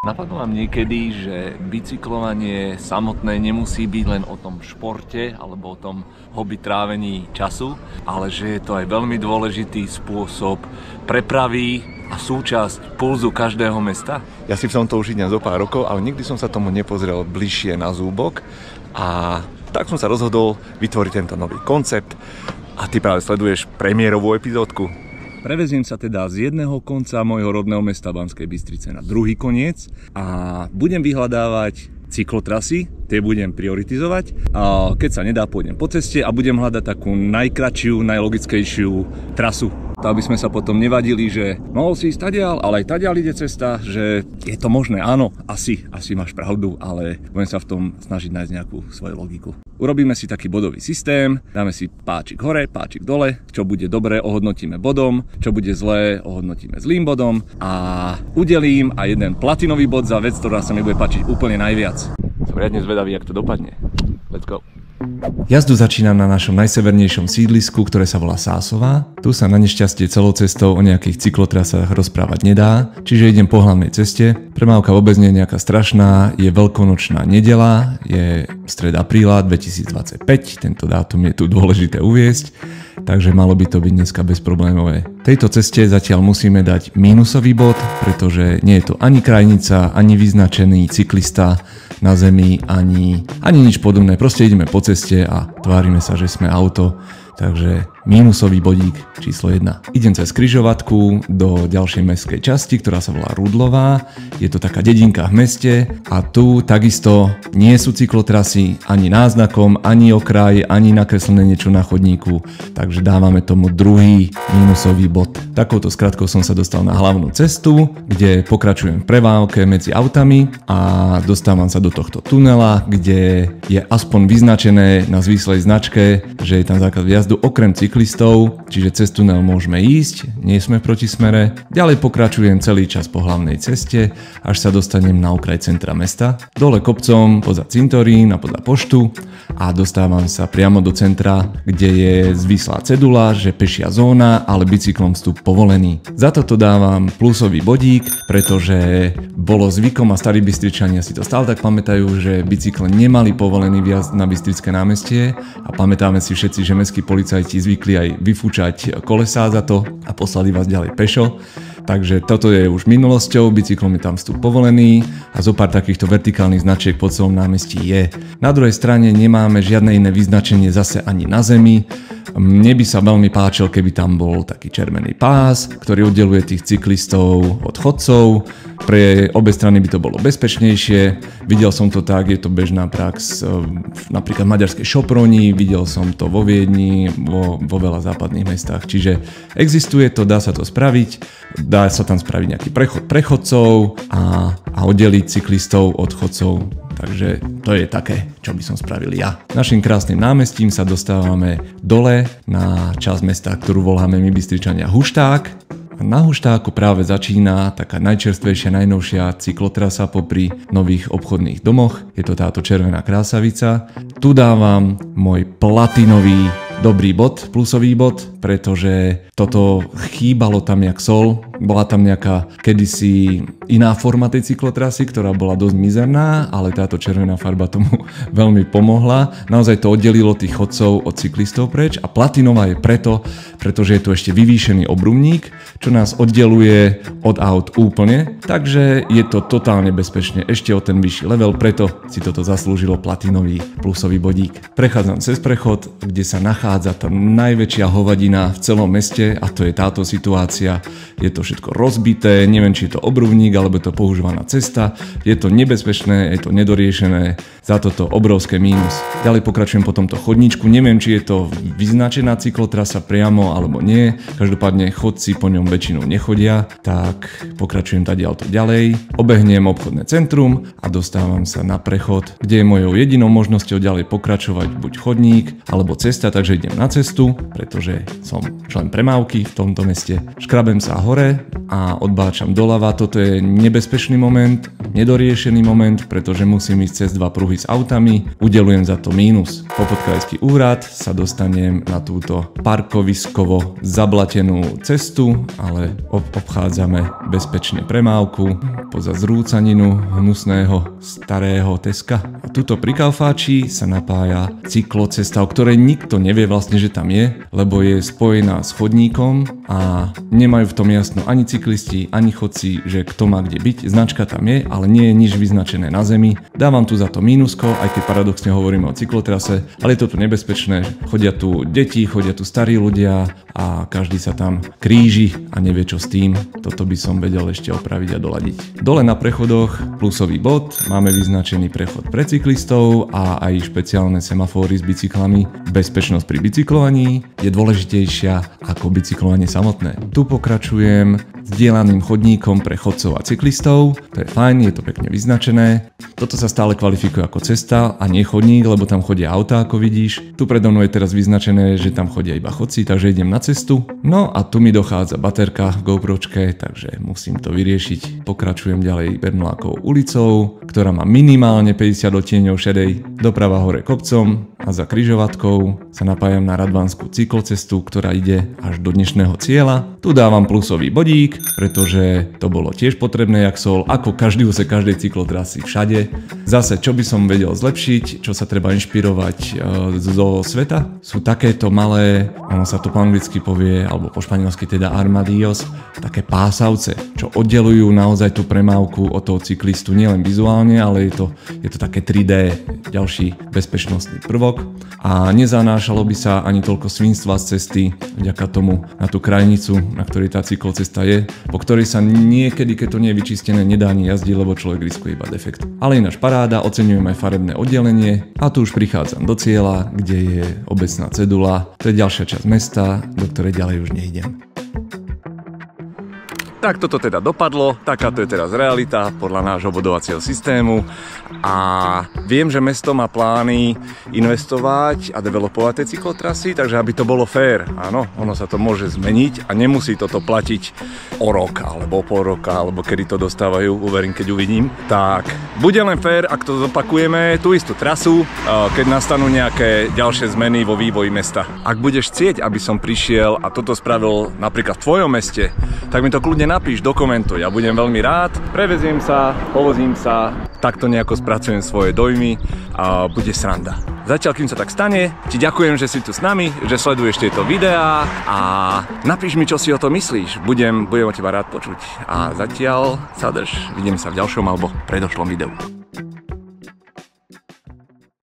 Napadlo vám niekedy, že bicyklovanie samotné nemusí byť len o tom športe alebo o tom hobby trávení času, ale že je to aj veľmi dôležitý spôsob prepravy a súčasť pulzu každého mesta? Ja si v tomto už idem zo pár rokov, ale nikdy som sa tomu nepozrel bližšie na zúbok a tak som sa rozhodol vytvoriť tento nový koncept a ty práve sleduješ premiérovú epizódku. Preveziem sa teda z jedného konca môjho rodného mesta Banskej Bystrice na druhý koniec a budem vyhľadávať cyklotrasy, tie budem prioritizovať a keď sa nedá, pôjdem po ceste a budem hľadať takú najkratšiu, najlogickejšiu trasu. Aby sme sa potom nevadili, že mohol si ísť tadiaľ, ale aj tadiaľ ide cesta, že je to možné, áno, asi máš pravdu, ale budem sa v tom snažiť nájsť nejakú svoju logiku. Urobíme si taký bodový systém, dáme si páčik hore, páčik dole, čo bude dobré, ohodnotíme bodom, čo bude zlé, ohodnotíme zlým bodom a udelím aj jeden platinový bod za vec, ktorá sa mi bude páčiť úplne najviac. Som riadne zvedavý, jak to dopadne. Let's go. Jazdu začínam na našom najsevernejšom sídlisku, ktoré sa volá Sásová. Tu sa na nešťastie celou cestou o nejakých cyklotrasách rozprávať nedá, čiže idem po hlavnej ceste. Premávka vôbec nie je nejaká strašná, je veľkonočná nedeľa, je stred apríla 2025, tento dátum je tu dôležité uviesť, takže malo by to byť dneska bezproblémové. Tejto ceste zatiaľ musíme dať mínusový bod, pretože nie je to ani krajnica, ani vyznačený cyklista na zemi, ani nič podobné. Proste ideme po ceste a tvárime sa, že sme auto. Takže mínusový bodík číslo 1. Idem cez križovatku do ďalšej mestskej časti, ktorá sa volá Rudlová. Je to taká dedinka v meste a tu takisto nie sú cyklotrasy ani náznakom, ani okraj, ani nakreslené niečo na chodníku. Takže dávame tomu druhý mínusový bod. Takouto skratkou som sa dostal na hlavnú cestu, kde pokračujem v preválke medzi autami a dostávam sa do tohto tunela, kde je aspoň vyznačené na zvislej značke, že je tam zákaz vjazdu okrem cyklistov, čiže cez tunel môžeme ísť, nie sme v protismere. Ďalej pokračujem celý čas po hlavnej ceste, až sa dostanem na okraj centra mesta. Dole kopcom poza cintorín a poza poštu a dostávam sa priamo do centra, kde je zvislá cedula, že pešia zóna, ale bicyklom vstup povolený. Za toto dávam plusový bodík, pretože bolo zvykom a starí Bystričania si to stále tak pamätajú, že bicykle nemali povolený vjazd na Bystrické námestie a pamätáme si všetci, že mestskí policajti zvykli aj vyfúčať kolesá za to a poslali vás ďalej pešo. Takže toto je už minulosťou, bicyklom je tam vstup povolený a zo pár takýchto vertikálnych značiek po celom námestí je. Na druhej strane nemáme žiadne iné vyznačenie zase ani na zemi. Mne by sa veľmi páčil, keby tam bol taký červený pás, ktorý oddeluje tých cyklistov od chodcov. Pre obe strany by to bolo bezpečnejšie. Videl som to tak, je to bežná prax napríklad v maďarskej Šoproni, videl som to vo Viedni, vo veľa západných mestách. Čiže existuje to, dá sa to spraviť, dá sa tam spraviť nejaký prechod pre chodcov a oddeliť cyklistov od chodcov. Takže to je také, čo by som spravil ja. Našim krásnym námestím sa dostávame dole na časť mesta, ktorú voláme my Bystričania Hušták. Na Huštáku práve začína taká najčerstvejšia, najnovšia cyklotrasa popri nových obchodných domoch. Je to táto červená krásavica. Tu dávam môj platinový dobrý bod, plusový bod, pretože toto chýbalo tam jak sol. Bola tam nejaká kedysi iná forma tej cyklotrasy, ktorá bola dosť mizerná, ale táto červená farba tomu veľmi pomohla. Naozaj to oddelilo tých chodcov od cyklistov preč a platinová je pretože je tu ešte vyvýšený obrubník, čo nás oddeluje od aut úplne, takže je to totálne bezpečne ešte o ten vyšší level, preto si toto zaslúžilo platinový plusový bodík. Prechádzam cez prechod, kde sa nachádza tá najväčšia hovadina v celom meste a to je táto situácia. Je to všetko rozbité, neviem, či je to obrubník alebo je to používaná cesta. Je to nebezpečné, je to nedoriešené, za toto obrovské mínus. Ďalej pokračujem po tomto chodníčku, neviem, či je to vyznačená cyklotrasa priamo alebo nie. Každopádne chodci po ňom väčšinou nechodia, tak pokračujem tadiaľto ďalej. Obehnem obchodné centrum a dostávam sa na prechod, kde je mojou jedinou možnosťou ďalej pokračovať buď chodník alebo cesta, takže idem na cestu, pretože som člen premávky v tomto meste. Škrabem sa hore a odbáčam doľava. Toto je nebezpečný moment, nedoriešený moment, pretože musím ísť cez dva pruhy s autami. Udelujem za to mínus. Po Podkrajský úrad sa dostanem na túto parkoviskovo zablatenú cestu, ale obchádzame bezpečne premávku poza zrúcaninu hnusného starého Teska. A tuto pri Kaufáči sa napája cyklocesta, o ktorej nikto nevie vlastne, že tam je, lebo je spojená s chodníkom a nemajú v tom jasno ani cyklisti, ani chodci, že kto má kde byť. Značka tam je, ale nie je nič vyznačené na zemi. Dávam tu za to mínusko, aj keď paradoxne hovoríme o cyklotrase, ale je to tu nebezpečné. Chodia tu deti, chodia tu starí ľudia a každý sa tam kríži a nevie čo s tým. Toto by som vedel ešte opraviť a doladiť. Dole na prechodoch plusový bod, máme vyznačený prechod pre cyklistov a aj špeciálne semafóry s bicyklami. Bezpečnosť pri bicyklovaní je dôležitejšia ako bicyklovanie samotné. Tu pokračujem zdieľaným chodníkom pre chodcov a cyklistov. To je fajn, je to pekne vyznačené. Toto sa stále kvalifikuje ako cesta a nie chodník, lebo tam chodia autá, ako vidíš. Tu predo mnou je teraz vyznačené, že tam chodia iba chodci, takže idem na cestu. No a tu mi dochádza baterka v GoPročke, takže musím to vyriešiť. Pokračujem ďalej Bernolákovou ulicou, ktorá má minimálne 50 odtieňov šedej. Doprava hore kopcom a za križovatkou sa napájam na Radvanskú cyklocestu, ktorá ide až do dnešného cieľa. Tu dávam plusový bodík, pretože to bolo tiež potrebné jak sol, ako každý úsek každej cyklotrasy všade. Zase, čo by som vedel zlepšiť, čo sa treba inšpirovať zo sveta, sú takéto malé, ono sa to po anglicky povie, alebo po španielsky teda armadillos, také pásavce, čo oddelujú naozaj tú premávku od toho cyklistu nielen vizuálne, ale je to také 3D, ďalší bezpečnostný prvok. A nezanášalo by sa ani toľko svinstva z cesty vďaka tomu na tú krajnicu, na ktorej tá cyklocesta je, po ktorej sa niekedy, keď to nie je vyčistené, nedá ani jazdiť, lebo človek riskuje iba defekt. Ale ináč paráda, oceňujem aj farebné oddelenie a tu už prichádzam do cieľa, kde je obecná cedula. To je ďalšia časť mesta, do ktorej ďalej už neidem. Tak toto teda dopadlo, takáto je teraz realita podľa nášho bodovacieho systému a viem, že mesto má plány investovať a developovať tie cyklotrasy, takže aby to bolo fér, áno, ono sa to môže zmeniť a nemusí toto platiť o rok alebo o pol roka, alebo kedy to dostávajú, uverím, keď uvidím. Tak, bude len fér, ak to zopakujeme, tú istú trasu, keď nastanú nejaké ďalšie zmeny vo vývoji mesta. Ak budeš chcieť, aby som prišiel a toto spravil napríklad v tvojom meste, tak mi to kľudne napíš do komentu, ja budem veľmi rád, preveziem sa, povozím sa, takto nejako spracujem svoje dojmy a bude sranda. Zatiaľ, kým sa tak stane, ti ďakujem, že si tu s nami, že sleduješ tieto videá a napíš mi, čo si o to myslíš, budem o teba rád počuť. A zatiaľ sa drž, vidím sa v ďalšom alebo predošlom videu.